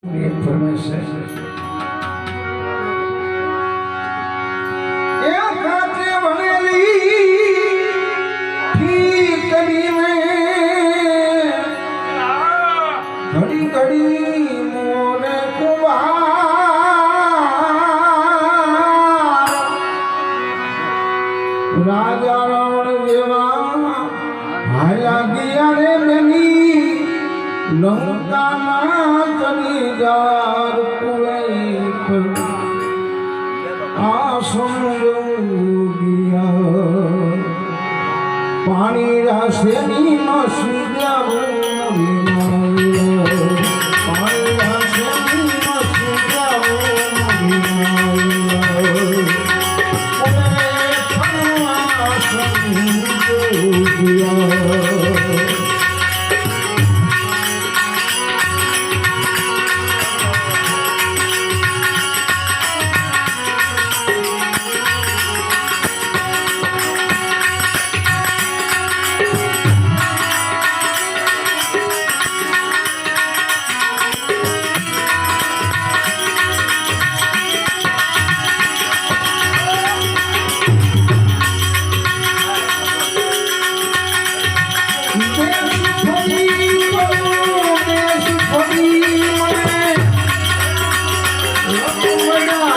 information. घड़ी घड़ी मोर कुमार राजा रावण जेवा हाया गया रे बनी लंका ना चली जार कुएं पर आसम गया पानी रासे नी मसीदा Oh my God.